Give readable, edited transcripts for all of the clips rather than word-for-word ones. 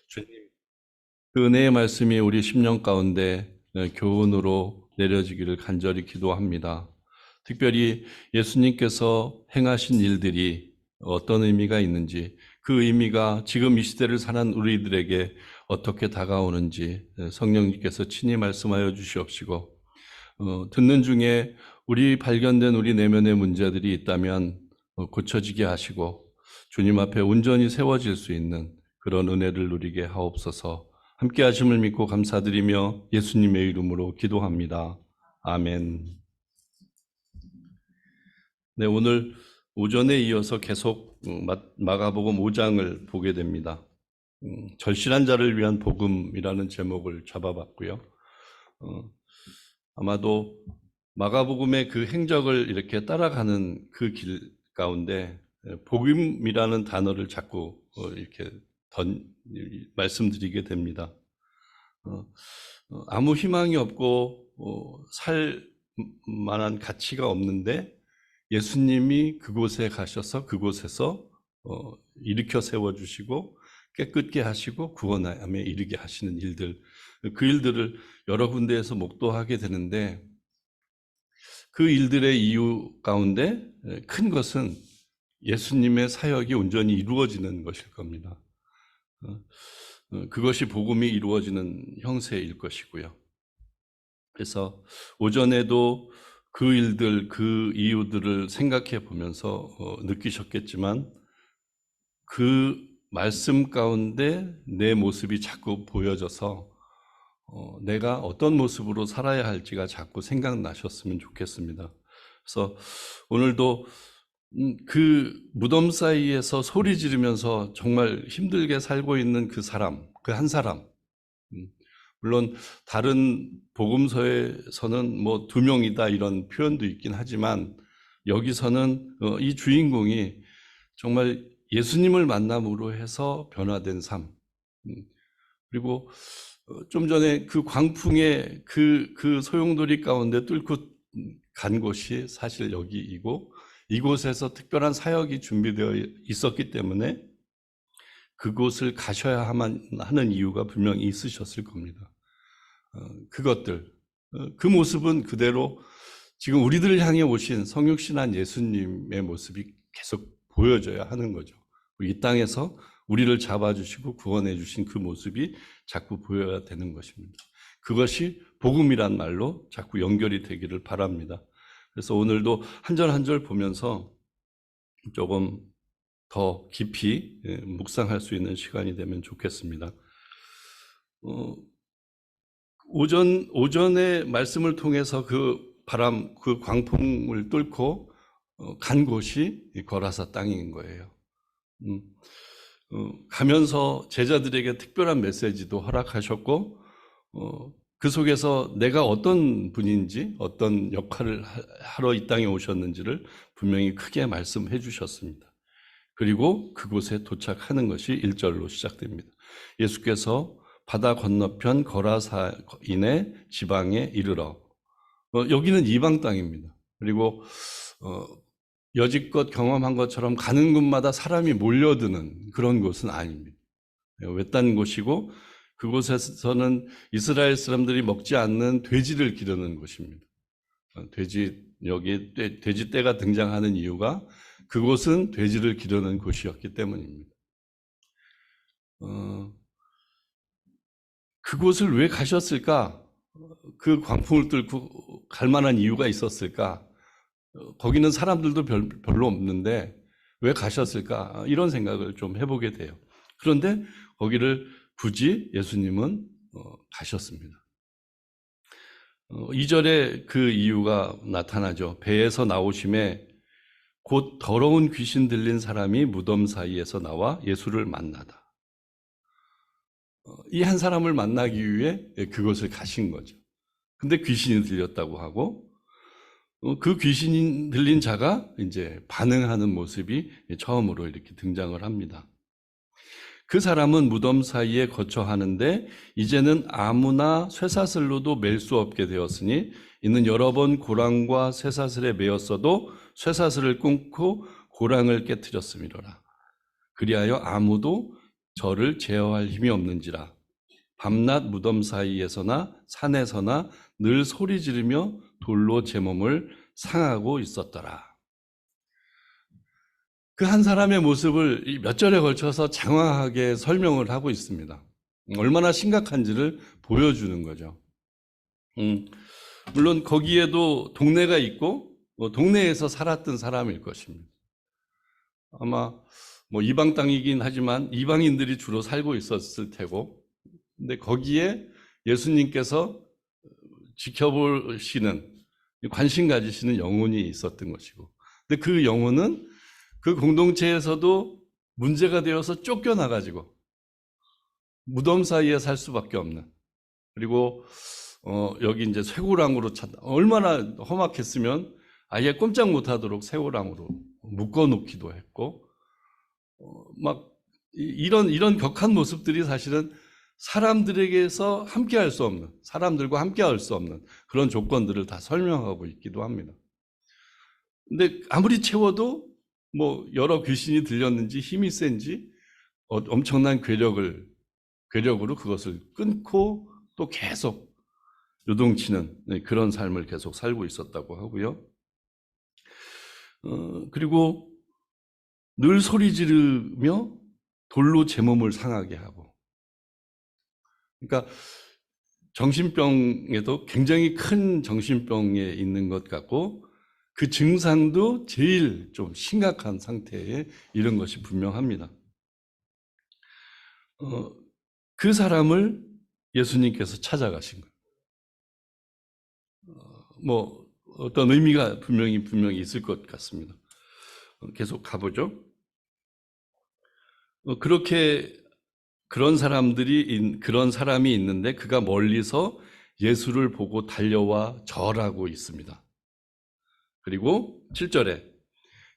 주님, 그 은혜의 말씀이 우리 심령 가운데 교훈으로 내려지기를 간절히 기도합니다. 특별히 예수님께서 행하신 일들이 어떤 의미가 있는지, 그 의미가 지금 이 시대를 사는 우리들에게 어떻게 다가오는지 성령님께서 친히 말씀하여 주시옵시고, 듣는 중에 발견된 우리 내면의 문제들이 있다면 고쳐지게 하시고 주님 앞에 온전히 세워질 수 있는 그런 은혜를 누리게 하옵소서. 함께 하심을 믿고 감사드리며 예수님의 이름으로 기도합니다. 아멘. 네, 오늘 오전에 이어서 계속 마가복음 5장을 보게 됩니다. 절실한 자를 위한 복음이라는 제목을 잡아봤고요. 아마도 마가복음의 그 행적을 이렇게 따라가는 그 길 가운데 복음이라는 단어를 자꾸 이렇게 말씀드리게 됩니다. 아무 희망이 없고 살 만한 가치가 없는데 예수님이 그곳에 가셔서 그곳에서 일으켜 세워주시고 깨끗게 하시고 구원함에 이르게 하시는 일들, 그 일들을 여러 군데에서 목도하게 되는데 그 일들의 이유 가운데 큰 것은 예수님의 사역이 온전히 이루어지는 것일 겁니다. 그것이 복음이 이루어지는 형세일 것이고요. 그래서 오전에도 그 일들, 그 이유들을 생각해 보면서 느끼셨겠지만 그 말씀 가운데 내 모습이 자꾸 보여져서 내가 어떤 모습으로 살아야 할지가 자꾸 생각나셨으면 좋겠습니다. 그래서 오늘도 그 무덤 사이에서 소리 지르면서 정말 힘들게 살고 있는 그 사람, 그 한 사람, 물론 다른 복음서에서는 뭐 2명이다 이런 표현도 있긴 하지만 여기서는 이 주인공이 정말 예수님을 만남으로 해서 변화된 삶, 그리고 좀 전에 그 광풍에 그 소용돌이 가운데 뚫고 간 곳이 사실 여기이고 이곳에서 특별한 사역이 준비되어 있었기 때문에 그곳을 가셔야 하는 이유가 분명히 있으셨을 겁니다. 그것들, 그 모습은 그대로 지금 우리들을 향해 오신 성육신한 예수님의 모습이 계속 보여져야 하는 거죠. 이 땅에서 우리를 잡아주시고 구원해 주신 그 모습이 자꾸 보여야 되는 것입니다. 그것이 복음이란 말로 자꾸 연결이 되기를 바랍니다. 그래서 오늘도 한 절 한 절 보면서 조금 더 깊이 묵상할 수 있는 시간이 되면 좋겠습니다. 오전에 말씀을 통해서 그 바람, 그 광풍을 뚫고 간 곳이 거라사 땅인 거예요. 가면서 제자들에게 특별한 메시지도 허락하셨고 그 속에서 내가 어떤 분인지 어떤 역할을 하러 이 땅에 오셨는지를 분명히 크게 말씀해 주셨습니다. 그리고 그곳에 도착하는 것이 1절로 시작됩니다. 예수께서 바다 건너편 거라사인의 지방에 이르러 여기는 이방 땅입니다. 그리고 여지껏 경험한 것처럼 가는 곳마다 사람이 몰려드는 그런 곳은 아닙니다. 외딴 곳이고 그곳에서는 이스라엘 사람들이 먹지 않는 돼지를 기르는 곳입니다. 여기 돼지 떼가 등장하는 이유가 그곳은 돼지를 기르는 곳이었기 때문입니다. 그곳을 왜 가셨을까? 그 광풍을 뚫고 갈 만한 이유가 있었을까? 거기는 사람들도 별로 없는데 왜 가셨을까? 이런 생각을 좀 해보게 돼요. 그런데 거기를 굳이 예수님은 가셨습니다. 2절에 그 이유가 나타나죠. 배에서 나오심에 곧 더러운 귀신 들린 사람이 무덤 사이에서 나와 예수를 만나다. 이 한 사람을 만나기 위해 그곳을 가신 거죠. 근데 귀신이 들렸다고 하고 그 귀신이 들린 자가 이제 반응하는 모습이 처음으로 이렇게 등장을 합니다. 그 사람은 무덤 사이에 거처하는데 이제는 아무나 쇠사슬로도 맬 수 없게 되었으니 이는 여러 번 고랑과 쇠사슬에 매었어도 쇠사슬을 끊고 고랑을 깨뜨렸음이로라. 그리하여 아무도 저를 제어할 힘이 없는지라 밤낮 무덤 사이에서나 산에서나 늘 소리 지르며 돌로 제 몸을 상하고 있었더라. 그 한 사람의 모습을 몇 절에 걸쳐서 장황하게 설명을 하고 있습니다. 얼마나 심각한지를 보여주는 거죠. 물론 거기에도 동네가 있고 동네에서 살았던 사람일 것입니다. 아마 이방 땅이긴 하지만 이방인들이 주로 살고 있었을 테고, 근데 거기에 예수님께서 지켜보시는, 관심 가지시는 영혼이 있었던 것이고, 근데 그 영혼은 그 공동체에서도 문제가 되어서 쫓겨나가지고 무덤 사이에 살 수밖에 없는, 그리고 여기 이제 쇠고랑으로 찼다. 얼마나 험악했으면 아예 꼼짝 못하도록 쇠고랑으로 묶어놓기도 했고, 막 이런 격한 모습들이 사실은 사람들에게서 함께할 수 없는, 사람들과 함께할 수 없는 그런 조건들을 다 설명하고 있기도 합니다. 근데 아무리 채워도 여러 귀신이 들렸는지 힘이 센지 엄청난 괴력으로 그것을 끊고 또 계속 요동치는 그런 삶을 계속 살고 있었다고 하고요. 그리고 늘 소리 지르며 돌로 제 몸을 상하게 하고, 그러니까 정신병에도 굉장히 큰 정신병에 있는 것 같고, 그 증상도 제일 좀 심각한 상태에 이런 것이 분명합니다. 그 사람을 예수님께서 찾아가신 거예요. 어떤 의미가 분명히 있을 것 같습니다. 계속 가보죠. 그렇게 그런 사람이 있는데 그가 멀리서 예수를 보고 달려와 절하고 있습니다. 그리고 7절에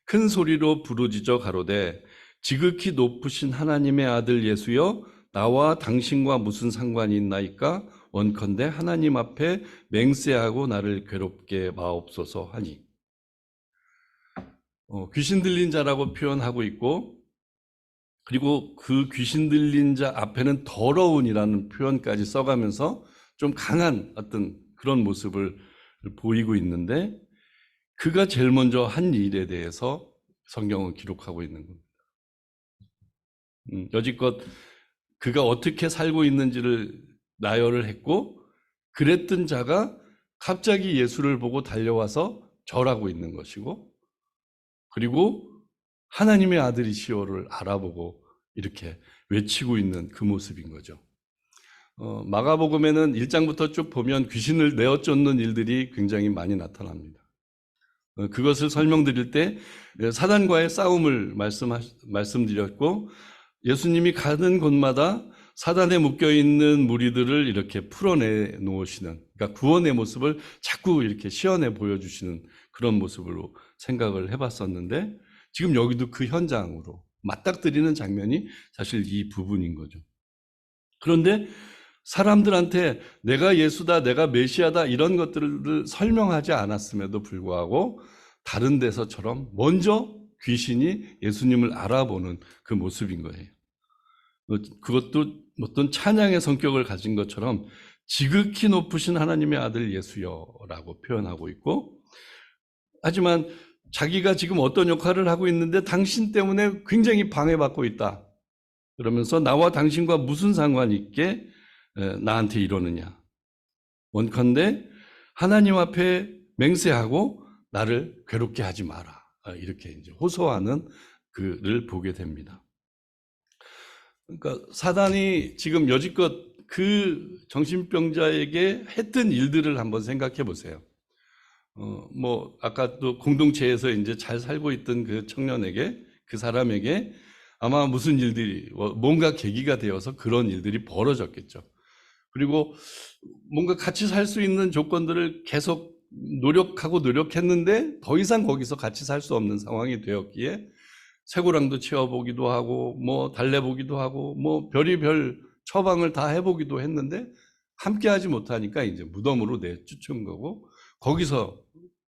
큰 소리로 부르짖어 가로되 지극히 높으신 하나님의 아들 예수여, 나와 당신과 무슨 상관이 있나이까? 원컨대 하나님 앞에 맹세하고 나를 괴롭게 마옵소서 하니. 귀신 들린 자라고 표현하고 있고, 그리고 그 귀신 들린 자 앞에는 더러운이라는 표현까지 써가면서 좀 강한 어떤 그런 모습을 보이고 있는데, 그가 제일 먼저 한 일에 대해서 성경은 기록하고 있는 겁니다. 여지껏 그가 어떻게 살고 있는지를 나열을 했고, 그랬던 자가 갑자기 예수를 보고 달려와서 절하고 있는 것이고, 그리고 하나님의 아들이시오를 알아보고 이렇게 외치고 있는 그 모습인 거죠. 마가복음에는 1장부터 쭉 보면 귀신을 내어 쫓는 일들이 굉장히 많이 나타납니다. 그것을 설명드릴 때 사단과의 싸움을 말씀드렸고, 예수님이 가는 곳마다 사단에 묶여있는 무리들을 이렇게 풀어내 놓으시는, 그러니까 구원의 모습을 자꾸 이렇게 시연해 보여주시는 그런 모습으로 생각을 해봤었는데, 지금 여기도 그 현장으로 맞닥뜨리는 장면이 사실 이 부분인 거죠. 그런데 사람들한테 내가 예수다, 내가 메시아다 이런 것들을 설명하지 않았음에도 불구하고 다른 데서처럼 먼저 귀신이 예수님을 알아보는 그 모습인 거예요. 그것도 어떤 찬양의 성격을 가진 것처럼 지극히 높으신 하나님의 아들 예수여라고 표현하고 있고, 하지만 자기가 지금 어떤 역할을 하고 있는데 당신 때문에 굉장히 방해받고 있다 그러면서 나와 당신과 무슨 상관이 있게 나한테 이러느냐, 원컨대 하나님 앞에 맹세하고 나를 괴롭게 하지 마라, 이렇게 이제 호소하는 그를 보게 됩니다. 그러니까 사단이 지금 여지껏 그 정신병자에게 했던 일들을 한번 생각해 보세요. 아까 또 공동체에서 이제 잘 살고 있던 그 청년에게, 그 사람에게 아마 무슨 일들이, 뭔가 계기가 되어서 그런 일들이 벌어졌겠죠. 그리고 뭔가 같이 살 수 있는 조건들을 계속 노력했는데 더 이상 거기서 같이 살 수 없는 상황이 되었기에 쇠고랑도 채워보기도 하고 달래보기도 하고 별의별 처방을 다 해보기도 했는데 함께하지 못하니까 이제 무덤으로 내쫓은 거고, 거기서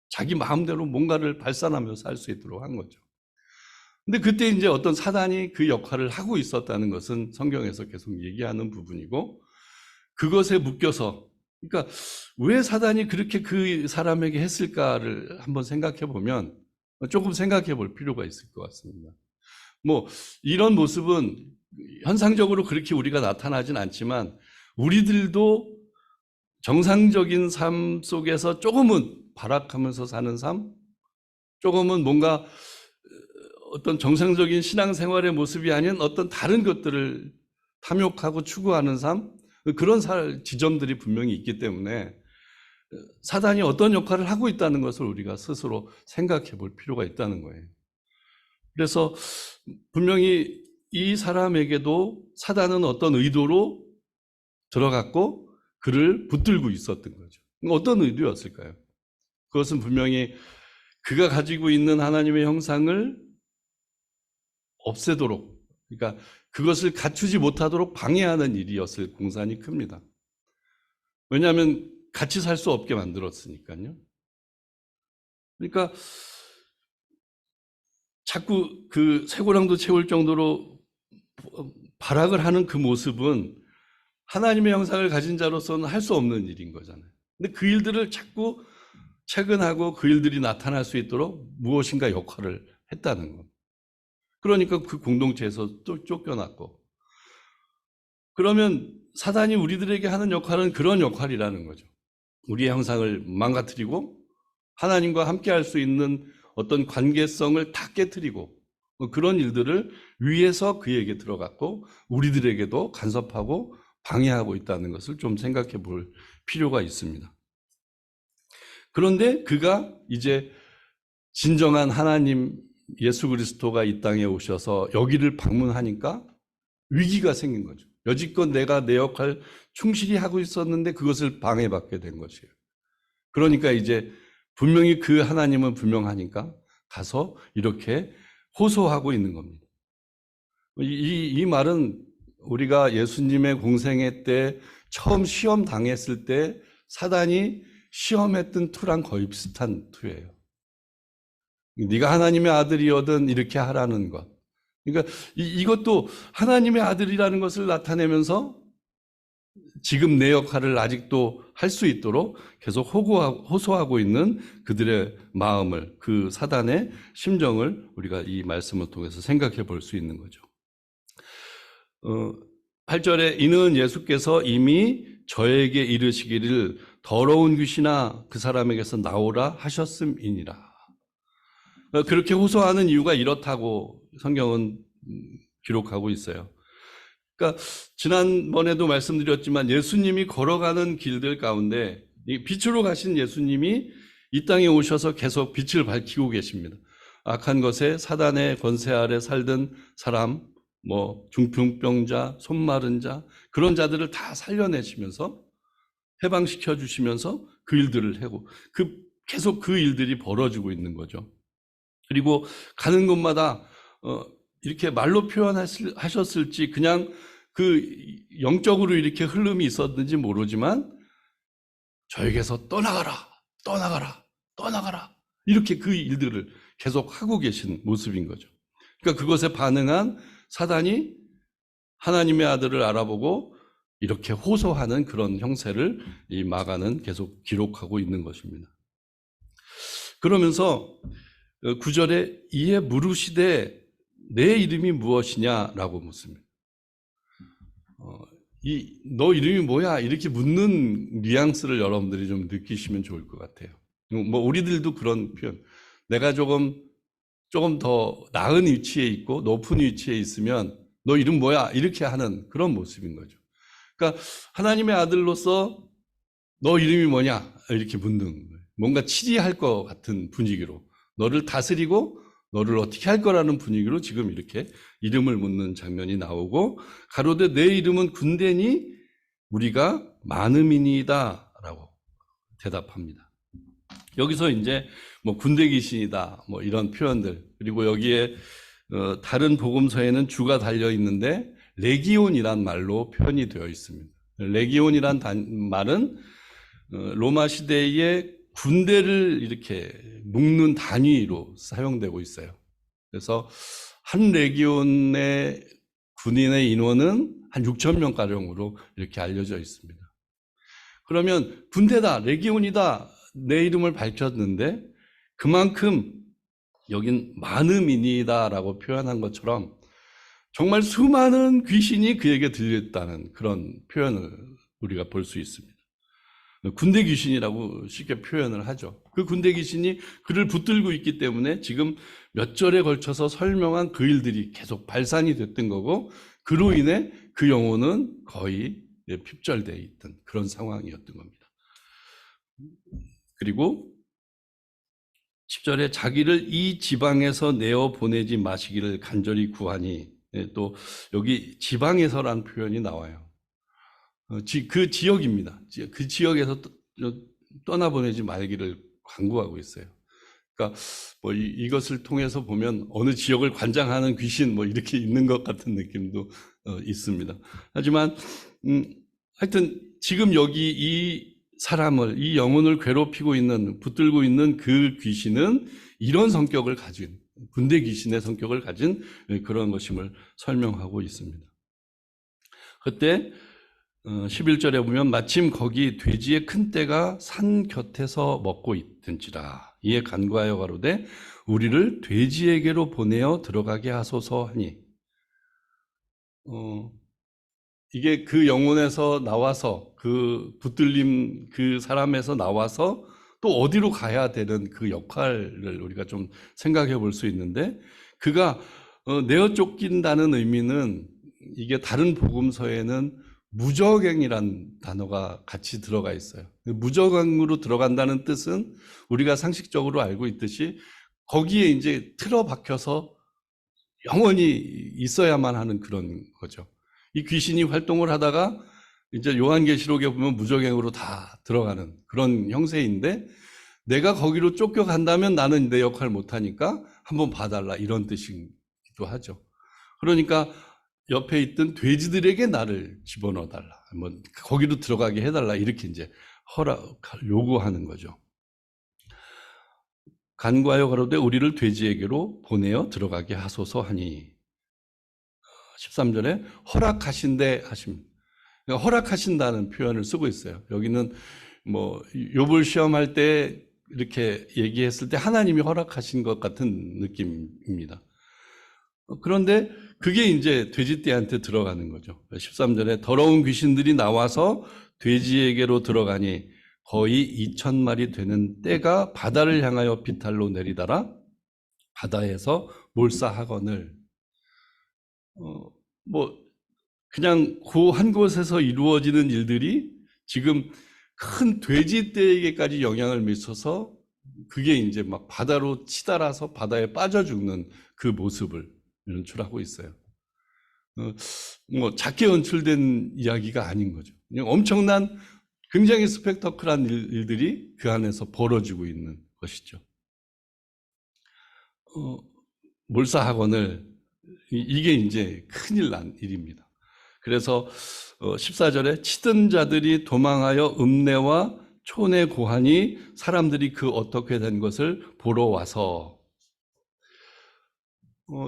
자기 마음대로 뭔가를 발산하면서 살 수 있도록 한 거죠. 근데 그때 이제 어떤 사단이 그 역할을 하고 있었다는 것은 성경에서 계속 얘기하는 부분이고, 그것에 묶여서, 그러니까 왜 사단이 그렇게 그 사람에게 했을까를 한번 생각해 보면, 조금 생각해 볼 필요가 있을 것 같습니다. 뭐 이런 모습은 현상적으로 그렇게 우리가 나타나진 않지만, 우리들도 정상적인 삶 속에서 조금은 발악하면서 사는 삶, 조금은 뭔가 어떤 정상적인 신앙생활의 모습이 아닌 어떤 다른 것들을 탐욕하고 추구하는 삶, 그런 지점들이 분명히 있기 때문에 사단이 어떤 역할을 하고 있다는 것을 우리가 스스로 생각해 볼 필요가 있다는 거예요. 그래서 분명히 이 사람에게도 사단은 어떤 의도로 들어갔고 그를 붙들고 있었던 거죠. 어떤 의도였을까요? 그것은 분명히 그가 가지고 있는 하나님의 형상을 없애도록, 그러니까 그것을 갖추지 못하도록 방해하는 일이었을 공산이 큽니다. 왜냐하면 같이 살 수 없게 만들었으니까요. 그러니까 자꾸 그 쇠고랑도 채울 정도로 발악을 하는 그 모습은 하나님의 형상을 가진 자로서는 할 수 없는 일인 거잖아요. 근데 그 일들을 자꾸 체근하고 그 일들이 나타날 수 있도록 무엇인가 역할을 했다는 것. 그러니까 그 공동체에서 또 쫓겨났고, 그러면 사단이 우리들에게 하는 역할은 그런 역할이라는 거죠. 우리의 형상을 망가뜨리고 하나님과 함께 할 수 있는 어떤 관계성을 다 깨뜨리고, 그런 일들을 위해서 그에게 들어갔고 우리들에게도 간섭하고 방해하고 있다는 것을 좀 생각해 볼 필요가 있습니다. 그런데 그가 이제 진정한 하나님 예수 그리스도가 이 땅에 오셔서 여기를 방문하니까 위기가 생긴 거죠. 여지껏 내가 내 역할 충실히 하고 있었는데 그것을 방해받게 된 것이에요. 그러니까 이제 분명히 그 하나님은 분명하니까 가서 이렇게 호소하고 있는 겁니다. 이 말은 우리가 예수님의 공생애 때 처음 시험 당했을 때 사단이 시험했던 투랑 거의 비슷한 투예요. 네가 하나님의 아들이거든 이렇게 하라는 것. 그러니까 이것도 하나님의 아들이라는 것을 나타내면서 지금 내 역할을 아직도 할 수 있도록 계속 호소하고 있는 그들의 마음을, 그 사단의 심정을 우리가 이 말씀을 통해서 생각해 볼 수 있는 거죠. 8절에 이는 예수께서 이미 저에게 이르시기를 더러운 귀신아 그 사람에게서 나오라 하셨음이니라. 그렇게 호소하는 이유가 이렇다고 성경은 기록하고 있어요. 그러니까 지난번에도 말씀드렸지만 예수님이 걸어가는 길들 가운데 빛으로 가신 예수님이 이 땅에 오셔서 계속 빛을 밝히고 계십니다. 악한 것에 사단의 권세 아래 살던 사람, 뭐 중풍병자, 손마른 자, 그런 자들을 다 살려내시면서 해방시켜 주시면서 그 일들을 하고 계속 그 일들이 벌어지고 있는 거죠. 그리고 가는 곳마다 이렇게 말로 표현하셨을지 그냥 그 영적으로 이렇게 흐름이 있었는지 모르지만 저에게서 떠나가라, 떠나가라, 떠나가라 이렇게 그 일들을 계속 하고 계신 모습인 거죠. 그러니까 그것에 반응한 사단이 하나님의 아들을 알아보고 이렇게 호소하는 그런 형세를 이 마가는 계속 기록하고 있는 것입니다. 그러면서 9절에 이에 물으시되 내 이름이 무엇이냐라고 묻습니다. 너 이름이 뭐야? 이렇게 묻는 뉘앙스를 여러분들이 좀 느끼시면 좋을 것 같아요. 뭐 우리들도 그런 표현. 내가 조금 더 나은 위치에 있고 높은 위치에 있으면 너 이름 뭐야? 이렇게 하는 그런 모습인 거죠. 그러니까 하나님의 아들로서 너 이름이 뭐냐? 이렇게 묻는 거예요. 뭔가 치리할 것 같은 분위기로 너를 다스리고 너를 어떻게 할 거라는 분위기로 지금 이렇게 이름을 묻는 장면이 나오고 가로되 내 이름은 군대니 우리가 많음이니이다 라고 대답합니다. 여기서 이제 뭐 군대 귀신이다 뭐 이런 표현들, 그리고 여기에 다른 복음서에는 주가 달려 있는데 레기온이란 말로 표현이 되어 있습니다. 레기온이란 말은 로마 시대의 군대를 이렇게 묶는 단위로 사용되고 있어요. 그래서 한 레기온의 군인의 인원은 한 6천 명 가량으로 이렇게 알려져 있습니다. 그러면 군대다, 레기온이다, 내 이름을 밝혔는데 그만큼 여긴 많음이니다라고 표현한 것처럼 정말 수많은 귀신이 그에게 들렸다는 그런 표현을 우리가 볼 수 있습니다. 군대 귀신이라고 쉽게 표현을 하죠. 그 군대 귀신이 그를 붙들고 있기 때문에 지금 몇 절에 걸쳐서 설명한 그 일들이 계속 발산이 됐던 거고, 그로 인해 그 영혼은 거의 핍절되어 있던 그런 상황이었던 겁니다. 그리고 10절에 자기를 이 지방에서 내어 보내지 마시기를 간절히 구하니, 또 여기 지방에서라는 표현이 나와요. 그 지역입니다. 그 지역에서 떠나보내지 말기를 간구하고 있어요. 그러니까 뭐 이것을 통해서 보면 어느 지역을 관장하는 귀신 뭐 이렇게 있는 것 같은 느낌도 있습니다. 하지만 하여튼 지금 여기 이 사람을, 이 영혼을 괴롭히고 있는, 붙들고 있는 그 귀신은 이런 성격을 가진, 군대 귀신의 성격을 가진 그런 것임을 설명하고 있습니다. 그때 11절에 보면 마침 거기 돼지의 큰 떼가 산 곁에서 먹고 있든지라 이에 간구하여 가로되 우리를 돼지에게로 보내어 들어가게 하소서 하니, 이게 그 영혼에서 나와서, 그 붙들림 그 사람에서 나와서 또 어디로 가야 되는 그 역할을 우리가 좀 생각해 볼 수 있는데, 그가 내어 쫓긴다는 의미는, 이게 다른 복음서에는 무저갱이란 단어가 같이 들어가 있어요. 무저갱으로 들어간다는 뜻은 우리가 상식적으로 알고 있듯이 거기에 이제 틀어박혀서 영원히 있어야만 하는 그런 거죠. 이 귀신이 활동을 하다가 이제 요한계시록에 보면 무저갱으로 다 들어가는 그런 형세인데, 내가 거기로 쫓겨간다면 나는 내 역할 못하니까 한번 봐달라, 이런 뜻이기도 하죠. 그러니까 옆에 있던 돼지들에게 나를 집어넣어달라, 뭐 거기로 들어가게 해달라, 이렇게 이제 요구하는 거죠. 간구하여 가로되 우리를 돼지에게로 보내어 들어가게 하소서 하니, 13절에 허락하신대 하십니다. 그러니까 허락하신다는 표현을 쓰고 있어요. 여기는 뭐 욥을 시험할 때 이렇게 얘기했을 때 하나님이 허락하신 것 같은 느낌입니다. 그런데 그게 이제 돼지떼한테 들어가는 거죠. 13절에 더러운 귀신들이 나와서 돼지에게로 들어가니 거의 2,000마리 되는 떼가 바다를 향하여 비탈로 내리다라 바다에서 몰사하거늘, 뭐 그냥 그 한 곳에서 이루어지는 일들이 지금 큰 돼지떼에게까지 영향을 미쳐서 그게 이제 막 바다로 치달아서 바다에 빠져 죽는 그 모습을 연출하고 있어요. 뭐 작게 연출된 이야기가 아닌 거죠. 그냥 엄청난 굉장히 스펙터클한 일들이 그 안에서 벌어지고 있는 것이죠. 몰사학원을, 이게 이제 큰일 난 일입니다. 그래서 14절에 치던 자들이 도망하여 읍내와 촌에 고하니 사람들이 그 어떻게 된 것을 보러 와서,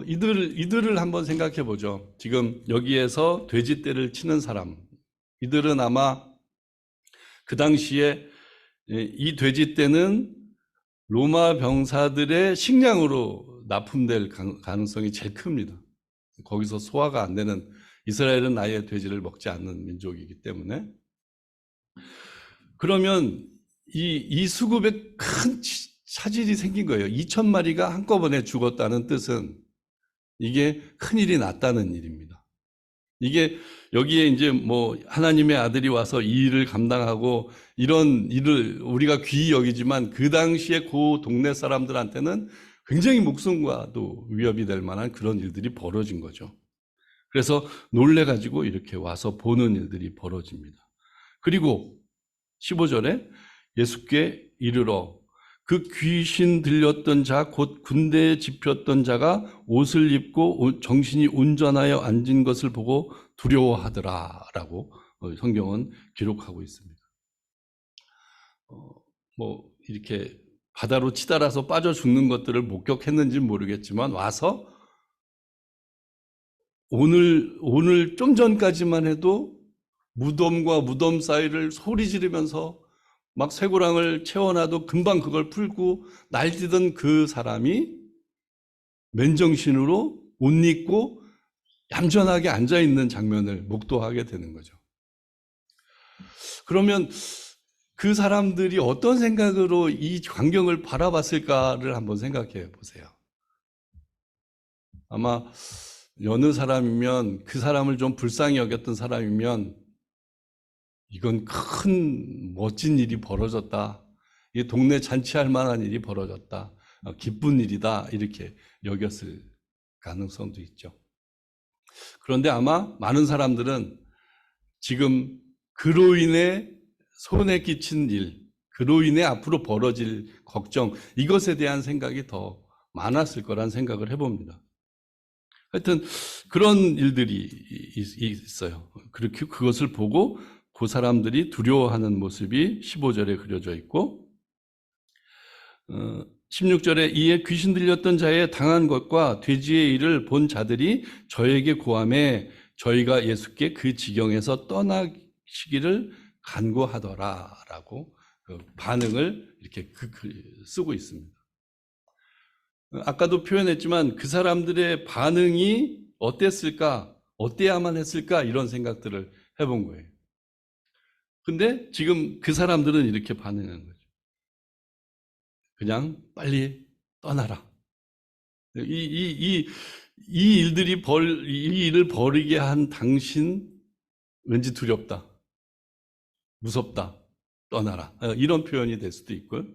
이들을 한번 생각해 보죠. 지금 여기에서 돼지떼를 치는 사람, 이들은 아마 그 당시에 이 돼지떼는 로마 병사들의 식량으로 납품될 가능성이 제일 큽니다. 거기서 소화가 안 되는, 이스라엘은 아예 돼지를 먹지 않는 민족이기 때문에. 그러면 이 수급에 큰 차질이 생긴 거예요. 2,000마리가 한꺼번에 죽었다는 뜻은 이게 큰일이 났다는 일입니다. 이게 여기에 이제 뭐 하나님의 아들이 와서 이 일을 감당하고 이런 일을 우리가 귀히 여기지만 그 당시에 그 동네 사람들한테는 굉장히 목숨과도 위협이 될 만한 그런 일들이 벌어진 거죠. 그래서 놀래가지고 이렇게 와서 보는 일들이 벌어집니다. 그리고 15절에 예수께 이르러 그 귀신 들렸던 자 곧 군대에 집혔던 자가 옷을 입고 정신이 온전하여 앉은 것을 보고 두려워하더라라고 성경은 기록하고 있습니다. 뭐 이렇게 바다로 치달아서 빠져 죽는 것들을 목격했는지는 모르겠지만 와서 오늘 좀 전까지만 해도 무덤과 무덤 사이를 소리 지르면서 막 쇠고랑을 채워놔도 금방 그걸 풀고 날뛰던 그 사람이 맨정신으로 옷 입고 얌전하게 앉아있는 장면을 목도하게 되는 거죠. 그러면 그 사람들이 어떤 생각으로 이 광경을 바라봤을까를 한번 생각해 보세요. 아마 어느 사람이면, 그 사람을 좀 불쌍히 여겼던 사람이면 이건 큰 멋진 일이 벌어졌다, 이 동네 잔치할 만한 일이 벌어졌다, 기쁜 일이다, 이렇게 여겼을 가능성도 있죠. 그런데 아마 많은 사람들은 지금 그로 인해 손에 끼친 일, 그로 인해 앞으로 벌어질 걱정, 이것에 대한 생각이 더 많았을 거란 생각을 해봅니다. 하여튼 그런 일들이 있어요. 그렇게 그것을 보고 그 사람들이 두려워하는 모습이 15절에 그려져 있고, 16절에 이에 귀신 들렸던 자의 당한 것과 돼지의 일을 본 자들이 저에게 구하매 저희가 예수께 그 지경에서 떠나시기를 간구하더라라고 그 반응을 이렇게 쓰고 있습니다. 아까도 표현했지만 그 사람들의 반응이 어땠을까, 어때야만 했을까, 이런 생각들을 해본 거예요. 근데 지금 그 사람들은 이렇게 반응하는 거죠. 그냥 빨리 떠나라. 이 일을 벌이게 한 당신 왠지 두렵다, 무섭다, 떠나라, 이런 표현이 될 수도 있고요.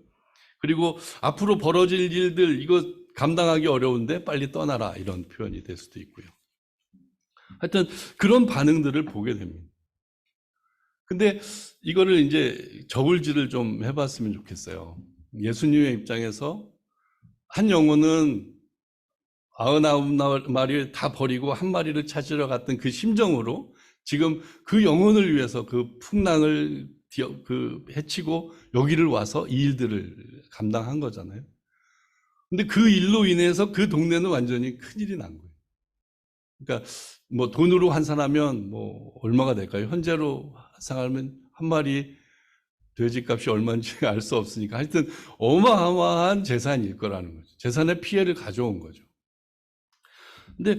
그리고 앞으로 벌어질 일들, 이거 감당하기 어려운데 빨리 떠나라, 이런 표현이 될 수도 있고요. 하여튼 그런 반응들을 보게 됩니다. 근데 이거를 이제 저울질을 좀 해봤으면 좋겠어요. 예수님의 입장에서 한 영혼은 99마리를 다 버리고 한 마리를 찾으러 갔던 그 심정으로 지금 그 영혼을 위해서 그 풍랑을 해치고 여기를 와서 이 일들을 감당한 거잖아요. 근데 그 일로 인해서 그 동네는 완전히 큰일이 난 거예요. 그러니까 뭐 돈으로 환산하면 뭐 얼마가 될까요? 현재로 환산하면 한 마리 돼지값이 얼마인지 알 수 없으니까 하여튼 어마어마한 재산일 거라는 거죠. 재산의 피해를 가져온 거죠. 근데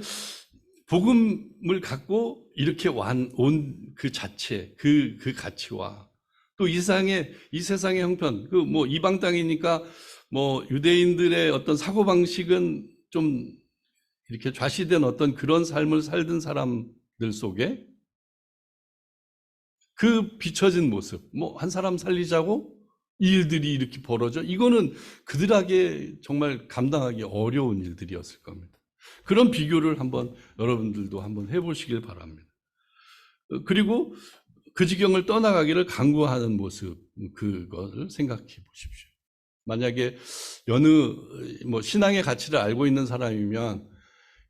복음을 갖고 이렇게 온 그 자체, 그 가치와 또 이 세상의 형편, 그 뭐 이방 땅이니까 뭐 유대인들의 어떤 사고방식은 좀 이렇게 좌시된 어떤 그런 삶을 살던 사람들 속에 그 비춰진 모습, 뭐 한 사람 살리자고 이 일들이 이렇게 벌어져, 이거는 그들에게 정말 감당하기 어려운 일들이었을 겁니다. 그런 비교를 한번 여러분들도 한번 해보시길 바랍니다. 그리고 그 지경을 떠나가기를 간구하는 모습, 그걸 생각해 보십시오. 만약에 어느 뭐 신앙의 가치를 알고 있는 사람이면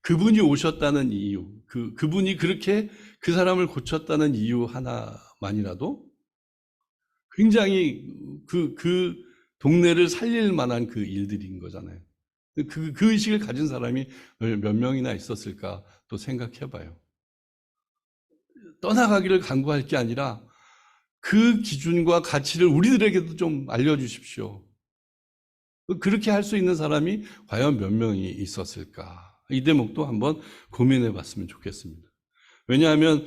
그분이 오셨다는 이유, 그분이 그렇게 그 사람을 고쳤다는 이유 하나만이라도 굉장히 그 동네를 살릴 만한 그 일들인 거잖아요. 그 의식을 가진 사람이 몇 명이나 있었을까 또 생각해 봐요. 떠나가기를 간구할 게 아니라 그 기준과 가치를 우리들에게도 좀 알려주십시오. 그렇게 할 수 있는 사람이 과연 몇 명이 있었을까? 이 대목도 한번 고민해 봤으면 좋겠습니다. 왜냐하면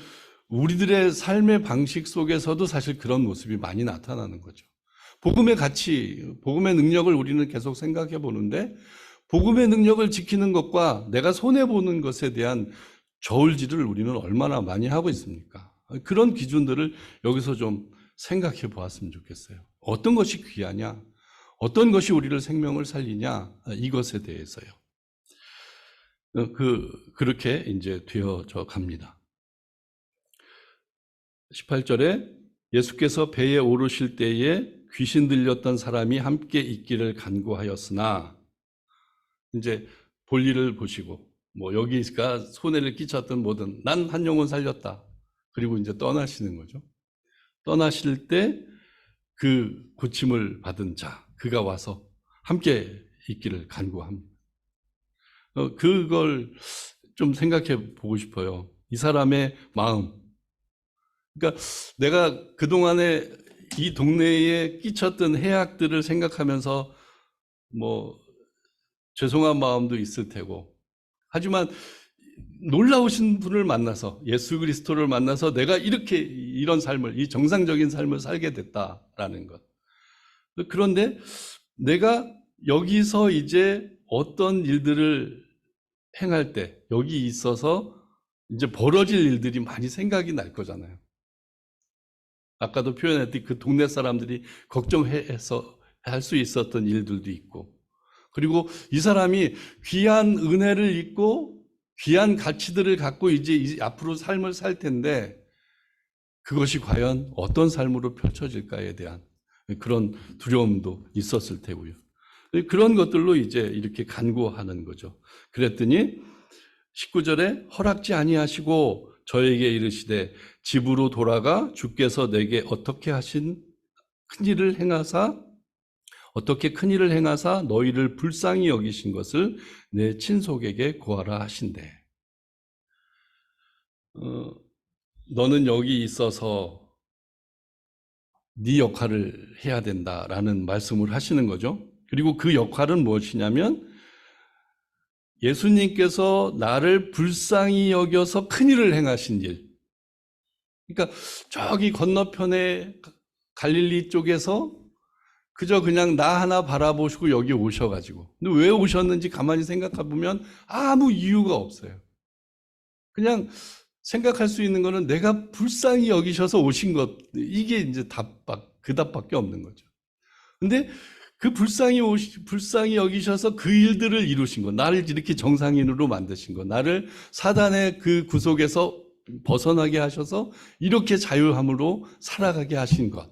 우리들의 삶의 방식 속에서도 사실 그런 모습이 많이 나타나는 거죠. 복음의 가치, 복음의 능력을 우리는 계속 생각해 보는데 복음의 능력을 지키는 것과 내가 손해보는 것에 대한 저울질을 우리는 얼마나 많이 하고 있습니까? 그런 기준들을 여기서 좀 생각해 보았으면 좋겠어요. 어떤 것이 귀하냐? 어떤 것이 우리를 생명을 살리냐? 이것에 대해서요. 그렇게 이제 되어져 갑니다. 18절에 예수께서 배에 오르실 때에 귀신 들렸던 사람이 함께 있기를 간구하였으나, 이제 볼일을 보시고 뭐 여기가 손해를 끼쳤던 뭐든 난 한 영혼 살렸다. 그리고 이제 떠나시는 거죠. 떠나실 때 그 고침을 받은 자, 그가 와서 함께 있기를 간구합니다. 그걸 좀 생각해 보고 싶어요. 이 사람의 마음. 그러니까 내가 그동안에 이 동네에 끼쳤던 해악들을 생각하면서 뭐 죄송한 마음도 있을 테고, 하지만 놀라우신 분을 만나서, 예수 그리스도를 만나서 내가 이렇게 이런 삶을, 이 정상적인 삶을 살게 됐다라는 것. 그런데 내가 여기서 이제 어떤 일들을 행할 때 여기 있어서 이제 벌어질 일들이 많이 생각이 날 거잖아요. 아까도 표현했듯이 그 동네 사람들이 걱정해서 할 수 있었던 일들도 있고, 그리고 이 사람이 귀한 은혜를 입고 귀한 가치들을 갖고 이제 앞으로 삶을 살 텐데 그것이 과연 어떤 삶으로 펼쳐질까에 대한 그런 두려움도 있었을 테고요. 그런 것들로 이제 이렇게 간구하는 거죠. 그랬더니 19절에 허락지 아니하시고 저에게 이르시되 집으로 돌아가 주께서 내게 어떻게 큰 일을 행하사 너희를 불쌍히 여기신 것을 내 친속에게 고하라 하신대. 너는 여기 있어서 네 역할을 해야 된다라는 말씀을 하시는 거죠. 그리고 그 역할은 무엇이냐면 예수님께서 나를 불쌍히 여겨서 큰일을 행하신 일. 그러니까 저기 건너편에 갈릴리 쪽에서 그저 그냥 나 하나 바라보시고 여기 오셔가지고, 근데 왜 오셨는지 가만히 생각해 보면 아무 이유가 없어요. 그냥 생각할 수 있는 거는 내가 불쌍히 여기셔서 오신 것, 이게 이제 그 답밖에 없는 거죠. 근데 그 불쌍히 여기셔서 그 일들을 이루신 것, 나를 이렇게 정상인으로 만드신 것, 나를 사단의 그 구속에서 벗어나게 하셔서 이렇게 자유함으로 살아가게 하신 것,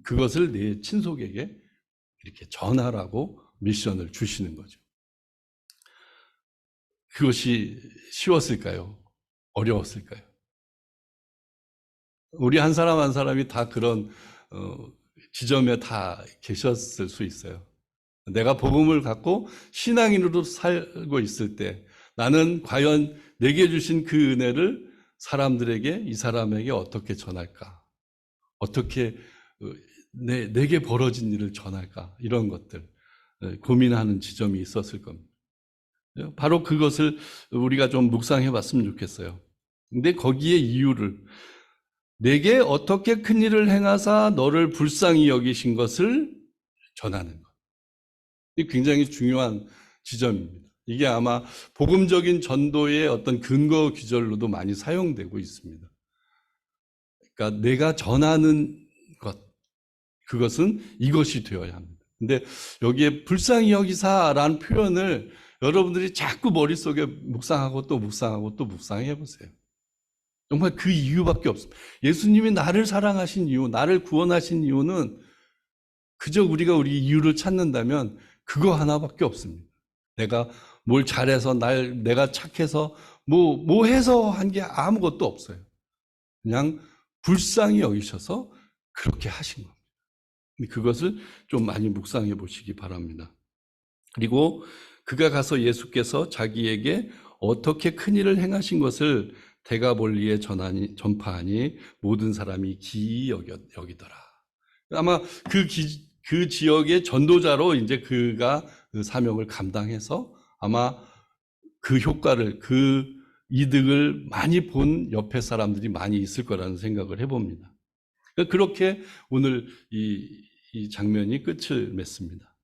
그것을 내 친속에게 이렇게 전하라고 미션을 주시는 거죠. 그것이 쉬웠을까요? 어려웠을까요? 우리 한 사람 한 사람이 다 그런 지점에 다 계셨을 수 있어요. 내가 복음을 갖고 신앙인으로 살고 있을 때 나는 과연 내게 주신 그 은혜를 사람들에게, 이 사람에게 어떻게 전할까? 어떻게 내게 벌어진 일을 전할까? 이런 것들 고민하는 지점이 있었을 겁니다. 바로 그것을 우리가 좀 묵상해 봤으면 좋겠어요. 근데 거기에 이유를, 내게 어떻게 큰 일을 행하사 너를 불쌍히 여기신 것을 전하는 것. 이 굉장히 중요한 지점입니다. 이게 아마 복음적인 전도의 어떤 근거 기절로도 많이 사용되고 있습니다. 그러니까 내가 전하는 것, 그것은 이것이 되어야 합니다. 근데 여기에 불쌍히 여기사라는 표현을 여러분들이 자꾸 머릿속에 묵상하고 또 묵상하고 또 묵상해 보세요. 정말 그 이유밖에 없습니다. 예수님이 나를 사랑하신 이유, 나를 구원하신 이유는 그저 우리가 우리 이유를 찾는다면 그거 하나밖에 없습니다. 내가 뭘 잘해서, 내가 착해서, 뭐 해서 한 게 아무것도 없어요. 그냥 불쌍히 여기셔서 그렇게 하신 겁니다. 그것을 좀 많이 묵상해 보시기 바랍니다. 그리고 그가 가서 예수께서 자기에게 어떻게 큰 일을 행하신 것을 대가볼리에 전파하니 모든 사람이 기이 여기더라. 아마 그 지역의 전도자로 이제 그가 그 사명을 감당해서 아마 그 효과를, 그 이득을 많이 본 옆에 사람들이 많이 있을 거라는 생각을 해봅니다. 그렇게 오늘 이 장면이 끝을 맺습니다.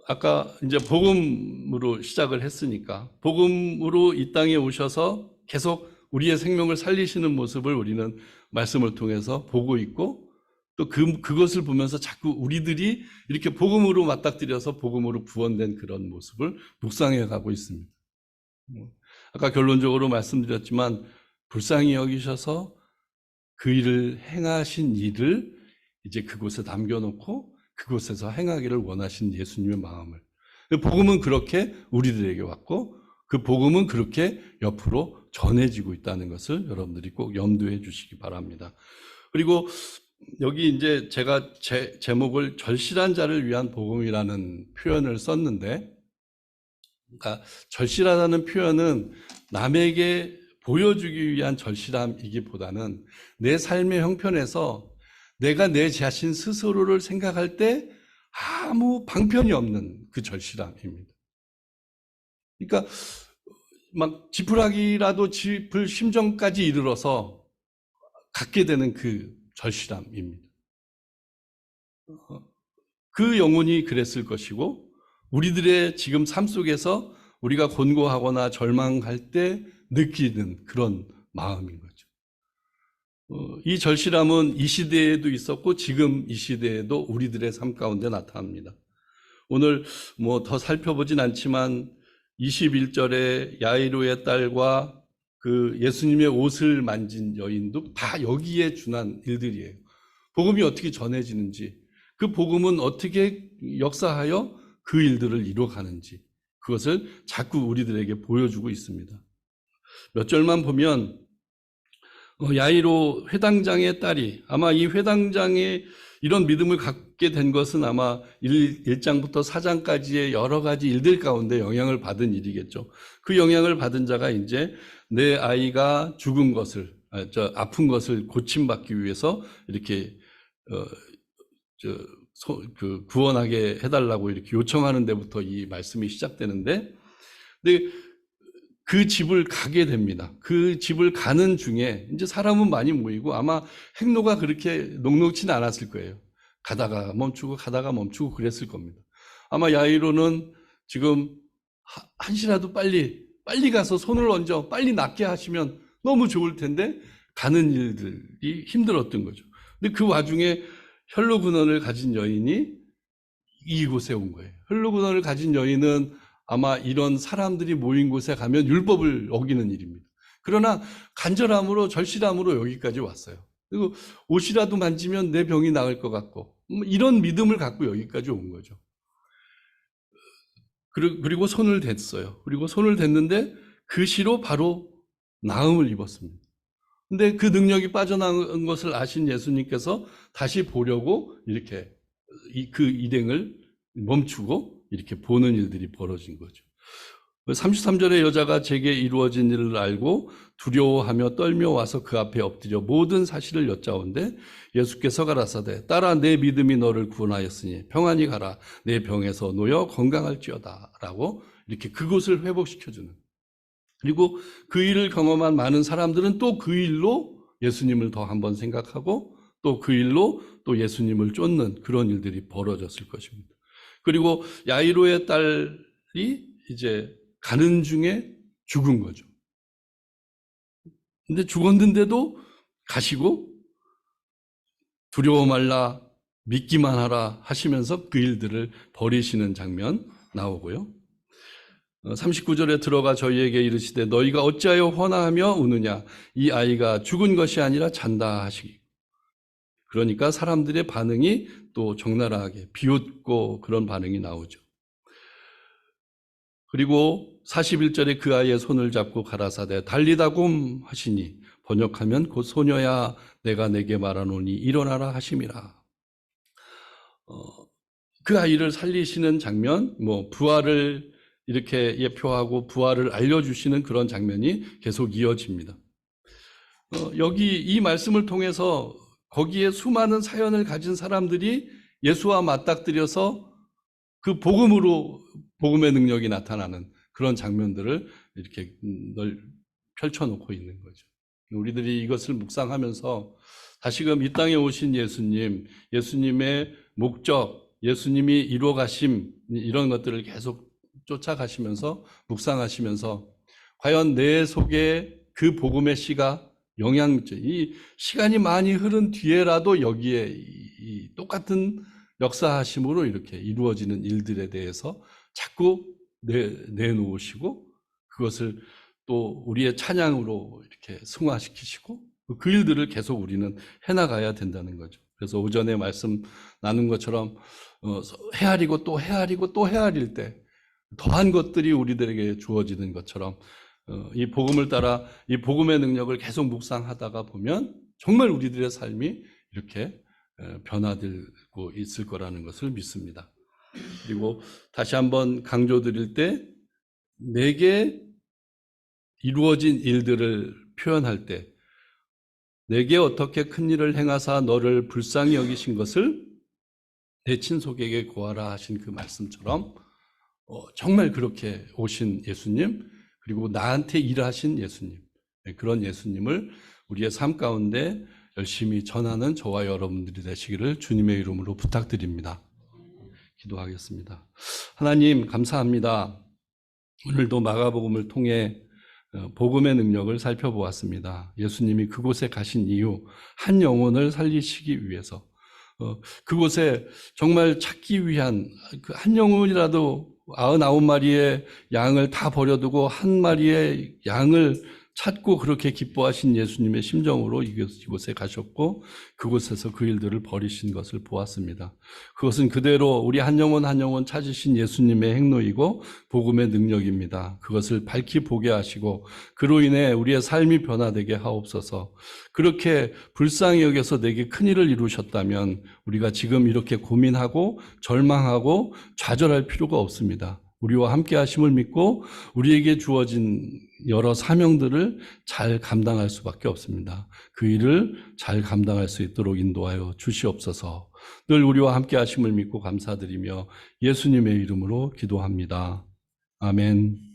아까 이제 복음으로 시작을 했으니까 복음으로 이 땅에 오셔서 계속 우리의 생명을 살리시는 모습을 우리는 말씀을 통해서 보고 있고, 또 그것을 보면서 자꾸 우리들이 이렇게 복음으로 맞닥뜨려서 복음으로 구원된 그런 모습을 묵상해 가고 있습니다. 아까 결론적으로 말씀드렸지만 불쌍히 여기셔서 그 일을 행하신 일을 이제 그곳에 남겨놓고 그곳에서 행하기를 원하신 예수님의 마음을, 복음은 그렇게 우리들에게 왔고 그 복음은 그렇게 옆으로 전해지고 있다는 것을 여러분들이 꼭 염두해 주시기 바랍니다. 그리고 여기 이제 제가 제목을 절실한 자를 위한 복음이라는 표현을 썼는데, 그러니까 절실하다는 표현은 남에게 보여주기 위한 절실함이기보다는 내 삶의 형편에서 내가 내 자신 스스로를 생각할 때 아무 방편이 없는 그 절실함입니다. 그러니까 막 지푸라기라도 짚을 심정까지 이르러서 갖게 되는 그 절실함입니다. 그 영혼이 그랬을 것이고 우리들의 지금 삶 속에서 우리가 곤고하거나 절망할 때 느끼는 그런 마음인 거죠. 이 절실함은 이 시대에도 있었고 지금 이 시대에도 우리들의 삶 가운데 나타납니다. 오늘 뭐 더 살펴보진 않지만 21절에 야이로의 딸과 그 예수님의 옷을 만진 여인도 다 여기에 준한 일들이에요. 복음이 어떻게 전해지는지, 그 복음은 어떻게 역사하여 그 일들을 이루어가는지, 그것을 자꾸 우리들에게 보여주고 있습니다. 몇 절만 보면 야이로 회당장의 딸이, 아마 이 회당장의 이런 믿음을 갖게 된 것은 아마 1장부터 4장까지의 여러 가지 일들 가운데 영향을 받은 일이겠죠. 그 영향을 받은 자가 이제 내 아이가 죽은 것을, 아픈 것을 고침받기 위해서 이렇게 구원하게 해달라고 이렇게 요청하는 데부터 이 말씀이 시작되는데, 근데 그 집을 가게 됩니다. 그 집을 가는 중에 이제 사람은 많이 모이고 아마 행로가 그렇게 녹록지는 않았을 거예요. 가다가 멈추고 그랬을 겁니다. 아마 야이로는 지금 한시라도 빨리 가서 손을 얹어 빨리 낫게 하시면 너무 좋을 텐데 가는 일들이 힘들었던 거죠. 근데 그 와중에 혈루근원을 가진 여인이 이곳에 온 거예요. 혈루근원을 가진 여인은 아마 이런 사람들이 모인 곳에 가면 율법을 어기는 일입니다. 그러나 간절함으로 절실함으로 여기까지 왔어요. 그리고 옷이라도 만지면 내 병이 나을 것 같고 이런 믿음을 갖고 여기까지 온 거죠. 그리고 손을 댔어요. 그리고 손을 댔는데 그 시로 바로 나음을 입었습니다. 근데 그 능력이 빠져나간 것을 아신 예수님께서 다시 보려고 이렇게 그 일행을 멈추고 이렇게 보는 일들이 벌어진 거죠. 33절에 여자가 제게 이루어진 일을 알고 두려워하며 떨며 와서 그 앞에 엎드려 모든 사실을 여짜온데 예수께서 가라사대 딸아 내 믿음이 너를 구원하였으니 평안히 가라 내 병에서 놓여 건강할지어다 라고 이렇게 그곳을 회복시켜주는, 그리고 그 일을 경험한 많은 사람들은 또 그 일로 예수님을 더 한번 생각하고 또 그 일로 또 예수님을 쫓는 그런 일들이 벌어졌을 것입니다. 그리고 야이로의 딸이 이제 가는 중에 죽은 거죠. 근데 죽었는데도 가시고 두려워 말라 믿기만 하라 하시면서 그 일들을 벌이시는 장면 나오고요. 39절에 들어가 저희에게 이르시되 너희가 어찌하여 환호하며 우느냐 이 아이가 죽은 것이 아니라 잔다 하시기. 그러니까 사람들의 반응이 또 적나라하게 비웃고 그런 반응이 나오죠. 그리고 41절에 그 아이의 손을 잡고 가라사대 달리다곰 하시니 번역하면 곧 소녀야 내가 내게 말하노니 일어나라 하심이라. 그 아이를 살리시는 장면, 부활을 이렇게 예표하고 부활을 알려주시는 그런 장면이 계속 이어집니다. 여기 이 말씀을 통해서 거기에 수많은 사연을 가진 사람들이 예수와 맞닥뜨려서 그 복음의 능력이 나타나는 그런 장면들을 이렇게 펼쳐놓고 있는 거죠. 우리들이 이것을 묵상하면서 다시금 이 땅에 오신 예수님의 목적, 예수님이 이루어가심 이런 것들을 계속 쫓아가시면서 묵상하시면서 과연 내 속에 그 복음의 씨가 이 시간이 많이 흐른 뒤에라도 여기에 이 똑같은 역사하심으로 이렇게 이루어지는 일들에 대해서 자꾸 내놓으시고 그것을 또 우리의 찬양으로 이렇게 승화시키시고 그 일들을 계속 우리는 해나가야 된다는 거죠. 그래서 오전에 말씀 나눈 것처럼 헤아리고 또 헤아리고 또 헤아릴 때 더한 것들이 우리들에게 주어지는 것처럼 이 복음을 따라 이 복음의 능력을 계속 묵상하다가 보면 정말 우리들의 삶이 이렇게 변화되고 있을 거라는 것을 믿습니다. 그리고 다시 한번 강조드릴 때 내게 이루어진 일들을 표현할 때 내게 어떻게 큰 일을 행하사 너를 불쌍히 여기신 것을 내 친속에게 고하라 하신 그 말씀처럼 정말 그렇게 오신 예수님, 그리고 나한테 일하신 예수님, 그런 예수님을 우리의 삶 가운데 열심히 전하는 저와 여러분들이 되시기를 주님의 이름으로 부탁드립니다. 기도하겠습니다. 하나님 감사합니다. 오늘도 마가복음을 통해 복음의 능력을 살펴보았습니다. 예수님이 그곳에 가신 이유, 한 영혼을 살리시기 위해서, 그곳에 정말 찾기 위한 그 한 영혼이라도 99마리의 양을 다 버려두고 한 마리의 양을 찾고 그렇게 기뻐하신 예수님의 심정으로 이곳에 가셨고 그곳에서 그 일들을 벌이신 것을 보았습니다. 그것은 그대로 우리 한 영혼 한 영혼 찾으신 예수님의 행로이고 복음의 능력입니다. 그것을 밝히 보게 하시고 그로 인해 우리의 삶이 변화되게 하옵소서. 그렇게 불쌍히 여겨서 내게 큰일을 이루셨다면 우리가 지금 이렇게 고민하고 절망하고 좌절할 필요가 없습니다. 우리와 함께 하심을 믿고 우리에게 주어진 여러 사명들을 잘 감당할 수밖에 없습니다. 그 일을 잘 감당할 수 있도록 인도하여 주시옵소서. 늘 우리와 함께 하심을 믿고 감사드리며 예수님의 이름으로 기도합니다. 아멘.